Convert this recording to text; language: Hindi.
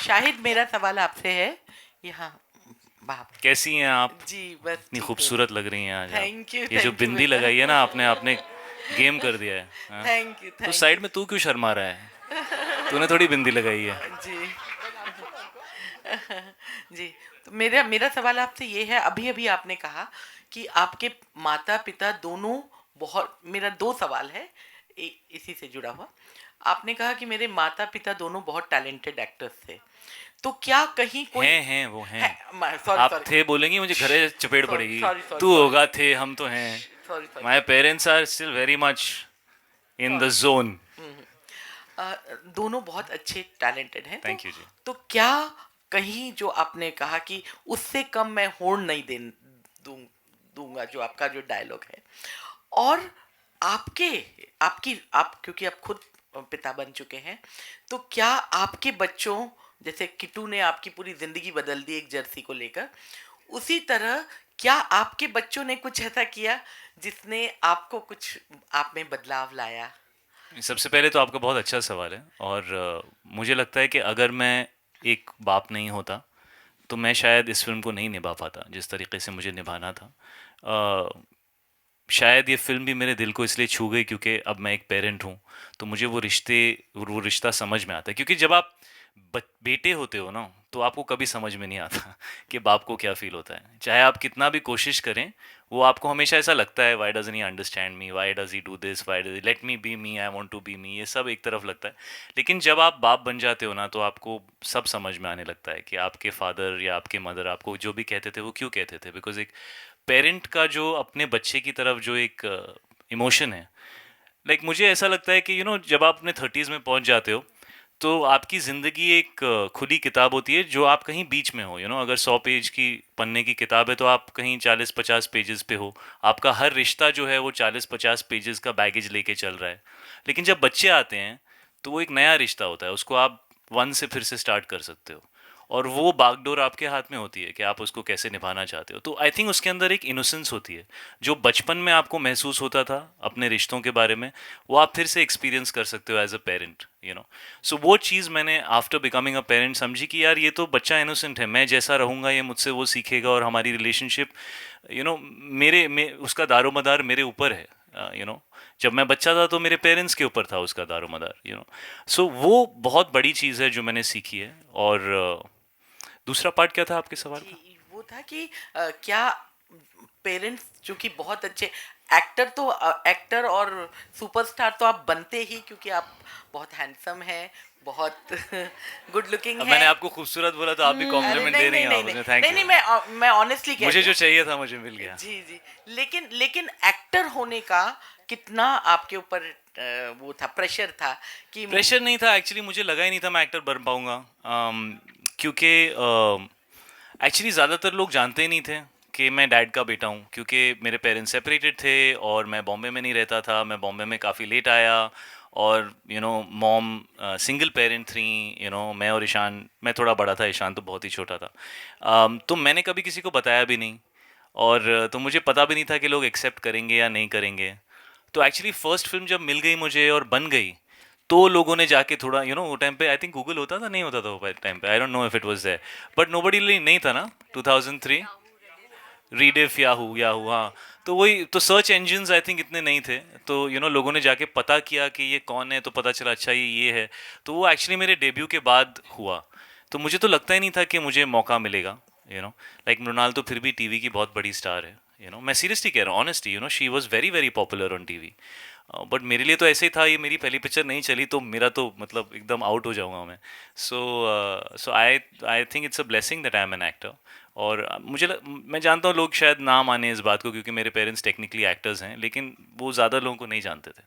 शाहिद, मेरा सवाल आपसे है। यहाँ बाप। कैसी हैं आप? जी बस इतनी ठीक हूँ। खूबसूरत लग रही हैं आज आप। थैंक यू, ये जो थैंक यू बिंदी बेटा। लगाई है ना आपने आपने गेम कर दिया है, हाँ? थैंक यू, तो थैंक यू। साइड में तू क्यों शर्मा रहा है? तूने थोड़ी बिंदी लगाई है। जी। जी। तो मेरा मेरा सवाल आपसे ये है, अभी अभी आपने कहा कि आपके माता पिता दोनों बहुत, मेरा दो सवाल है इसी से जुड़ा हुआ। आपने कहा कि मेरे माता पिता दोनों बहुत टैलेंटेड एक्टर्स थे, तो क्या कहीं कोई हैं वो हैं। है? सॉरी आप सॉरी थे बोलेंगी मुझे घरे चपेट सॉरी पड़ेगी। सॉरी सॉरी तू सॉरी होगा, थे, हम तो हैं। Sorry sorry my parents are still very much in the sorry. Zone. दोनों बहुत अच्छे टैलेंटेड हैं, थैंक यू जी। तो क्या कहीं जो आपने कहा कि उससे कम मैं होड़ नहीं दूं, दूंगा, जो आपका जो डायलॉग है, और आपके आपकी आप क्योंकि आप खुद पिता बन चुके हैं, तो क्या आपके बच्चों, जैसे किट्टू ने आपकी पूरी जिंदगी बदल दी एक जर्सी को लेकर, उसी तरह क्या आपके बच्चों ने कुछ ऐसा किया जिसने आपको कुछ आप में बदलाव लाया? सबसे पहले तो आपका बहुत अच्छा सवाल है, और मुझे लगता है कि अगर मैं एक बाप नहीं होता तो मैं शायद इस फिल्म को नहीं निभा पाता जिस तरीके से मुझे निभाना था। अ, शायद ये फिल्म भी मेरे दिल को इसलिए छू गई क्योंकि अब मैं एक पेरेंट हूँ, तो मुझे वो रिश्ता समझ में आता है, क्योंकि जब आप बेटे होते हो ना, तो आपको कभी समझ में नहीं आता कि बाप को क्या फील होता है। चाहे आप कितना भी कोशिश करें, वो आपको हमेशा ऐसा लगता है, why doesn't he understand me, why does he do this, why does let me be me, I want to be me, ये सब एक तरफ लगता है। लेकिन जब आप बाप बन जाते हो ना, तो आपको सब समझ में आने लगता है कि आपके फादर या आपके मदर आपको जो भी कहते थे वो क्यों कहते थे। बिकॉज एक पेरेंट का जो अपने बच्चे की तरफ जो एक इमोशन है, मुझे ऐसा लगता है कि जब आप अपने 30s में पहुंच जाते हो, तो आपकी ज़िंदगी एक खुली किताब होती है जो आप कहीं बीच में हो। अगर 100 पेज की पन्ने की किताब है, तो आप कहीं 40-50 पेजेस पे हो। आपका हर रिश्ता जो है वो 40-50 पेजेस का बैगेज लेके चल रहा है। लेकिन जब बच्चे आते हैं, तो वो एक नया रिश्ता होता है, उसको आप वन से फिर से स्टार्ट कर सकते हो, और वो बागडोर आपके हाथ में होती है कि आप उसको कैसे निभाना चाहते हो। तो आई थिंक उसके अंदर एक इनोसेंस होती है, जो बचपन में आपको महसूस होता था अपने रिश्तों के बारे में, वो आप फिर से एक्सपीरियंस कर सकते हो एज अ पेरेंट। सो वो चीज़ मैंने आफ्टर बिकमिंग अ पेरेंट समझी कि यार ये तो बच्चा इनोसेंट है, मैं जैसा रहूँगा ये मुझसे वो सीखेगा, और हमारी रिलेशनशिप यू नो मेरे में उसका दारोमदार मेरे ऊपर है। जब मैं बच्चा था तो मेरे पेरेंट्स के ऊपर था उसका दारोमदार। सो वो बहुत बड़ी चीज़ है जो मैंने सीखी है। और दूसरा पार्ट क्या था आपके सवाल का? जी, वो था कि क्या पेरेंट्स जो कि बहुत अच्छे एक्टर, तो एक्टर और सुपरस्टार तो आप बनते ही, क्योंकि आप बहुत हैंडसम हैं, बहुत गुड लुकिंग अब है। मैंने आपको खूबसूरत बोला तो आप भी अरे कॉम्प्लीमेंट नहीं दे रही नहीं हैं नहीं आप नहीं मुझे, थैंक नहीं यू। नहीं, मैं ऑनेस्टली कह मुझे रही जो हूँ। चाहिए था मुझे मिल गया। जी जी। लेकिन लेकिन एक्टर होने का कितना आपके ऊपर वो था, प्रेशर था कि प्रेशर नहीं था एक्चुअली, मुझे लगा ही नहीं था मैं एक्टर बन पाऊंगा, क्योंकि एक्चुअली ज़्यादातर लोग जानते ही नहीं थे कि मैं डैड का बेटा हूँ, क्योंकि मेरे पेरेंट्स सेपरेटेड थे और मैं बॉम्बे में नहीं रहता था। मैं बॉम्बे में काफ़ी लेट आया, और मॉम सिंगल पेरेंट थी। मैं और ईशान, मैं थोड़ा बड़ा था, ईशान तो बहुत ही छोटा था। तो मैंने कभी किसी को बताया भी नहीं, और तो मुझे पता भी नहीं था कि लोग एक्सेप्ट करेंगे या नहीं करेंगे। तो एक्चुअली फर्स्ट फिल्म जब मिल गई मुझे और बन गई, तो लोगों ने जाके थोड़ा वो टाइम पे आई थिंक गूगल होता था, नहीं होता था वो टाइम पे, I don't know if it was there, but nobody नहीं था ना 2003। रीडिफ, याहू याहू, हाँ। तो वही तो, सर्च इंजन्स आई थिंक इतने नहीं थे, तो लोगों ने जाके पता किया कि ये कौन है, तो पता चला अच्छा ये है। तो वो एक्चुअली मेरे डेब्यू के बाद हुआ। तो मुझे तो लगता ही नहीं था कि मुझे मौका मिलेगा। मृणाल तो फिर भी टीवी की बहुत बड़ी स्टार है। मैं सीरियसली कह रहा हूँ, honestly, she was very very popular on TV. But मेरे लिए तो ऐसे ही था, ये मेरी पहली पिक्चर नहीं चली तो मेरा तो मतलब एकदम आउट हो जाऊंगा मैं। So so I I think it's a blessing that I am an actor. और मैं जानता हूँ लोग शायद ना माने इस बात को, क्योंकि मेरे पेरेंट्स टेक्निकली एक्टर्स हैं, लेकिन वो ज़्यादा लोगों को नहीं जानते थे।